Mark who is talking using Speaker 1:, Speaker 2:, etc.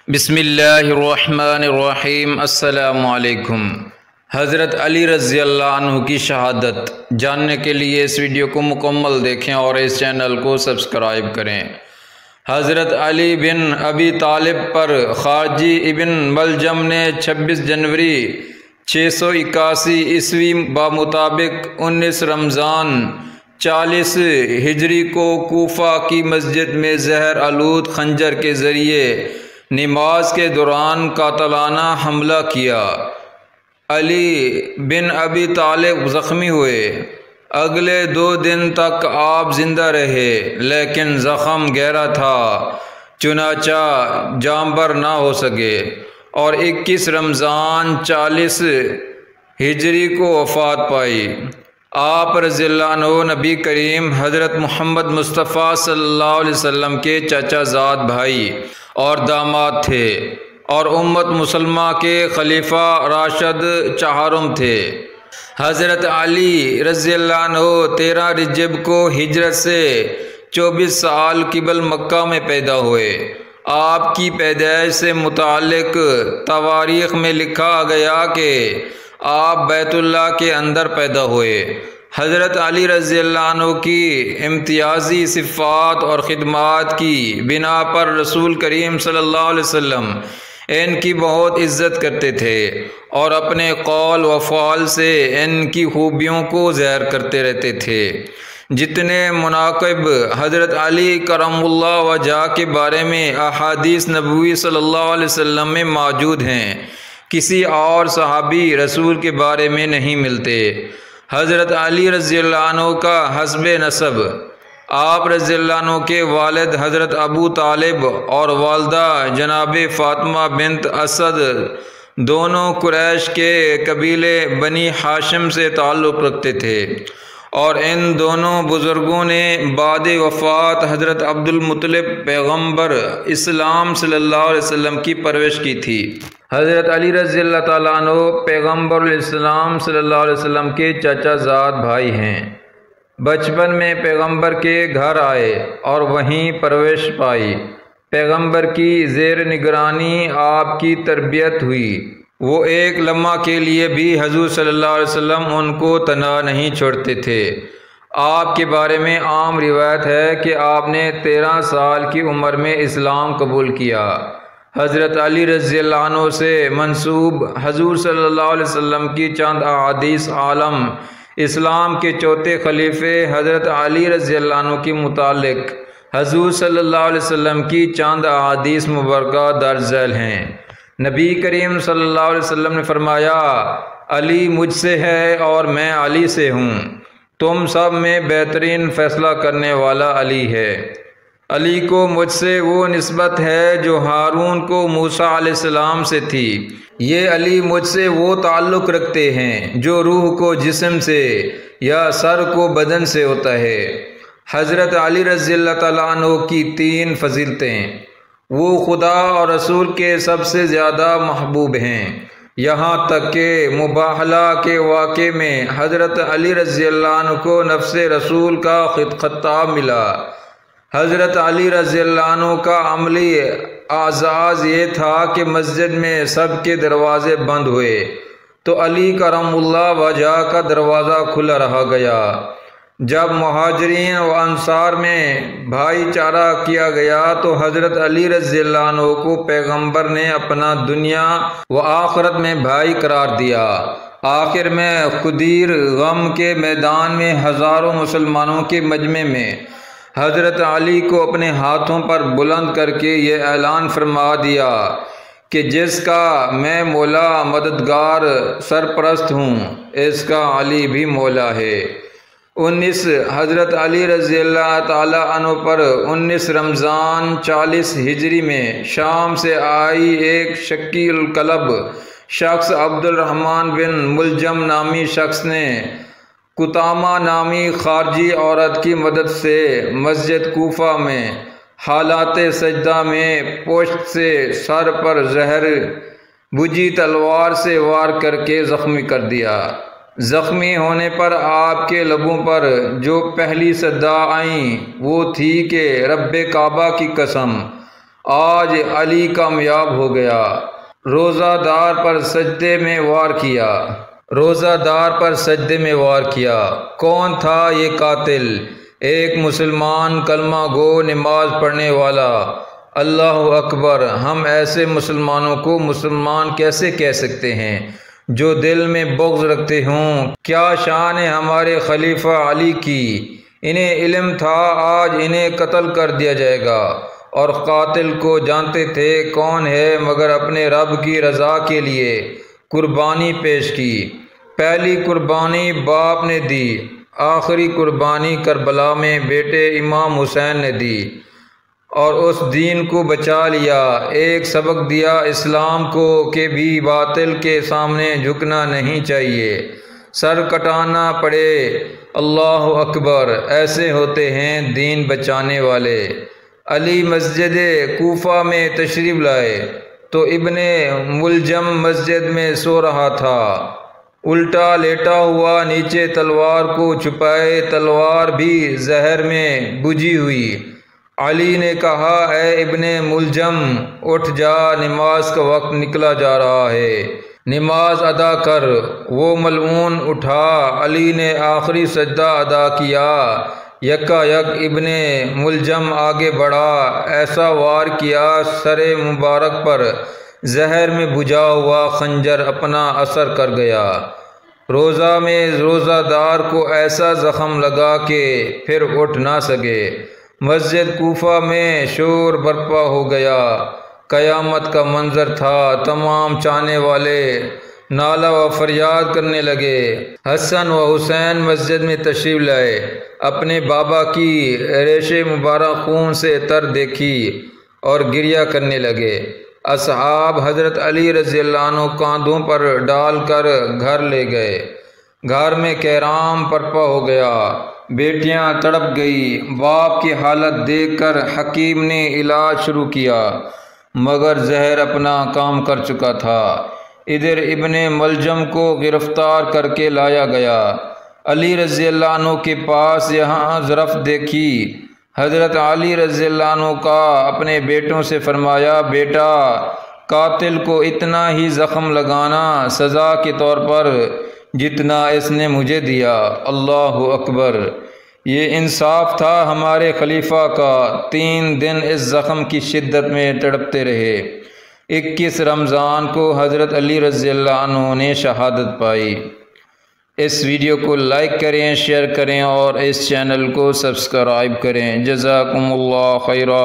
Speaker 1: بسم اللہ الرحمن الرحیم۔ السلام علیکم۔ حضرت علی رضی اللہ عنہ کی شہادت جاننے کے لیے اس ویڈیو کو مکمل دیکھیں اور اس چینل کو سبسکرائب کریں۔ حضرت علی بن ابی طالب پر خارجی ابن ملجم نے 26 جنوری 681 عیسوی بمطابق 19 رمضان 40 ہجری کو کوفہ کی مسجد میں زہر آلود خنجر کے ذریعے نماز کے دوران قاتلانہ حملہ کیا۔ علی بن ابی طالب زخمی ہوئے۔ اگلے 2 دن تک آپ زندہ رہے لیکن زخم گہرا تھا، چنانچہ جانبر نہ ہو سکے اور 21 رمضان 40 ہجری کو وفات پائی۔ آپ رضی اللہ عنہ نبی کریم حضرت محمد مصطفیٰ صلی اللہ علیہ وسلم کے چچا زاد بھائی اور داماد تھے اور امت مسلمہ کے خلیفہ راشد چہارم تھے۔ حضرت علی رضی اللہ عنہ 13 رجب کو ہجرت سے 24 سال قبل مکہ میں پیدا ہوئے۔ آپ کی پیدائش سے متعلق تواریخ میں لکھا گیا کہ آپ بیت اللہ کے اندر پیدا ہوئے۔ حضرت علی رضی اللہ عنہ کی امتیازی صفات اور خدمات کی بنا پر رسول کریم صلی اللہ علیہ وسلم ان کی بہت عزت کرتے تھے اور اپنے قول و فعل سے ان کی خوبیوں کو ظاہر کرتے رہتے تھے۔ جتنے مناقب حضرت علی کرم اللہ وجہ کے بارے میں احادیث نبوی صلی اللہ علیہ وسلم میں موجود ہیں، کسی اور صحابی رسول کے بارے میں نہیں ملتے۔ حضرت علی رضی اللہ عنہ کا حسب نسب، آپ رضی اللہ عنہ کے والد حضرت ابو طالب اور والدہ جناب فاطمہ بنت اسد دونوں قریش کے قبیلے بنی ہاشم سے تعلق رکھتے تھے اور ان دونوں بزرگوں نے بعد وفات حضرت عبد المطلب پیغمبر اسلام صلی اللہ علیہ وسلم کی پرورش کی تھی۔ حضرت علی رضی اللہ تعالیٰ عنہ پیغمبر الاسلام صلی اللہ علیہ وسلم کے چچا زاد بھائی ہیں۔ بچپن میں پیغمبر کے گھر آئے اور وہیں پرورش پائی۔ پیغمبر کی زیر نگرانی آپ کی تربیت ہوئی۔ وہ ایک لمحہ کے لیے بھی حضور صلی اللہ علیہ وسلم ان کو تنہا نہیں چھوڑتے تھے۔ آپ کے بارے میں عام روایت ہے کہ آپ نے 13 سال کی عمر میں اسلام قبول کیا۔ حضرت علی رضی اللہ عنہ سے منسوب حضور صلی اللہ علیہ وسلم کی چند احادیث عالم اسلام کے چوتھے خلیفے حضرت علی رضی اللہ عنہ کے متعلق حضور صلی اللہ علیہ وسلم کی چند احادیث مبارکہ درج ذیل ہیں۔ نبی کریم صلی اللہ علیہ وسلم نے فرمایا، علی مجھ سے ہے اور میں علی سے ہوں، تم سب میں بہترین فیصلہ کرنے والا علی ہے۔ علی کو مجھ سے وہ نسبت ہے جو ہارون کو موسیٰ علیہ السلام سے تھی۔ یہ علی مجھ سے وہ تعلق رکھتے ہیں جو روح کو جسم سے یا سر کو بدن سے ہوتا ہے۔ حضرت علی رضی اللہ تعالیٰ عنہ کی 3 فضیلتیں، وہ خدا اور رسول کے سب سے زیادہ محبوب ہیں، یہاں تک کہ مباہلہ کے واقعے میں حضرت علی رضی اللہ عنہ کو نفس رسول کا خطاب ملا۔ حضرت علی رضی اللہ عنہ کا عملی اعزاز یہ تھا کہ مسجد میں سب کے دروازے بند ہوئے تو علی کرم اللہ وجہ کا دروازہ کھلا رہا گیا۔ جب مہاجرین و انصار میں بھائی چارہ کیا گیا تو حضرت علی رضی اللہ عنہ کو پیغمبر نے اپنا دنیا و آخرت میں بھائی قرار دیا۔ آخر میں خدیر غم کے میدان میں ہزاروں مسلمانوں کے مجمع میں حضرت علی کو اپنے ہاتھوں پر بلند کر کے یہ اعلان فرما دیا کہ جس کا میں مولا مددگار سرپرست ہوں، اس کا علی بھی مولا ہے۔ 19 حضرت علی رضی اللہ تعالی عنہ پر 19 رمضان 40 ہجری میں شام سے آئی ایک شکی القلب شخص عبد الرحمن بن ملجم نامی شخص نے قطامہ نامی خارجی عورت کی مدد سے مسجد کوفہ میں حالات سجدہ میں پشت سے سر پر زہر بجھی تلوار سے وار کر کے زخمی کر دیا۔ زخمی ہونے پر آپ کے لبوں پر جو پہلی صدا آئیں وہ تھی کہ رب کعبہ کی قسم، آج علی کامیاب ہو گیا۔ روزہ دار پر سجدے میں وار کیا۔ کون تھا یہ قاتل؟ ایک مسلمان کلمہ گو نماز پڑھنے والا۔ اللہ اکبر! ہم ایسے مسلمانوں کو مسلمان کیسے کہہ سکتے ہیں جو دل میں بغض رکھتے ہوں؟ کیا شان ہے ہمارے خلیفہ علی کی! انہیں علم تھا آج انہیں قتل کر دیا جائے گا، اور قاتل کو جانتے تھے کون ہے، مگر اپنے رب کی رضا کے لیے قربانی پیش کی۔ پہلی قربانی باپ نے دی، آخری قربانی کربلا میں بیٹے امام حسین نے دی، اور اس دین کو بچا لیا۔ ایک سبق دیا اسلام کو کہ بھی باطل کے سامنے جھکنا نہیں چاہیے، سر کٹانا پڑے۔ اللہ اکبر! ایسے ہوتے ہیں دین بچانے والے۔ علی مسجد کوفہ میں تشریف لائے تو ابن ملجم مسجد میں سو رہا تھا، الٹا لیٹا ہوا، نیچے تلوار کو چھپائے، تلوار بھی زہر میں بجھی ہوئی۔ علی نے کہا، اے ابن ملجم، اٹھ جا، نماز کا وقت نکلا جا رہا ہے، نماز ادا کر۔ وہ ملعون اٹھا، علی نے آخری سجدہ ادا کیا۔ یکا یک ابن ملجم آگے بڑھا، ایسا وار کیا سر مبارک پر، زہر میں بجھا ہوا خنجر اپنا اثر کر گیا۔ روزہ میں روزہ دار کو ایسا زخم لگا کہ پھر اٹھ نہ سکے۔ مسجد کوفہ میں شور برپا ہو گیا، قیامت کا منظر تھا۔ تمام چاہنے والے نالہ و فریاد کرنے لگے۔ حسن و حسین مسجد میں تشریف لائے، اپنے بابا کی ریش مبارک خون سے تر دیکھی اور گریہ کرنے لگے۔ اصحاب حضرت علی رضی اللہ عنہ کاندھوں پر ڈال کر گھر لے گئے۔ گھر میں کہرام برپا ہو گیا، بیٹیاں تڑپ گئی۔ باپ کی حالت دیکھ کر حکیم نے علاج شروع کیا، مگر زہر اپنا کام کر چکا تھا۔ ادھر ابن ملجم کو گرفتار کر کے لایا گیا۔ علی رضی اللہ عنہ کے پاس یہاں ظرف دیکھی۔ حضرت علی رضی اللہ عنہ کا اپنے بیٹوں سے فرمایا، بیٹا، قاتل کو اتنا ہی زخم لگانا سزا کے طور پر جتنا اس نے مجھے دیا۔ اللہ اکبر! یہ انصاف تھا ہمارے خلیفہ کا۔ 3 دن اس زخم کی شدت میں تڑپتے رہے۔ 21 رمضان کو حضرت علی رضی اللہ عنہ نے شہادت پائی۔ اس ویڈیو کو لائک کریں، شیئر کریں اور اس چینل کو سبسکرائب کریں۔ جزاکم اللہ خیرا۔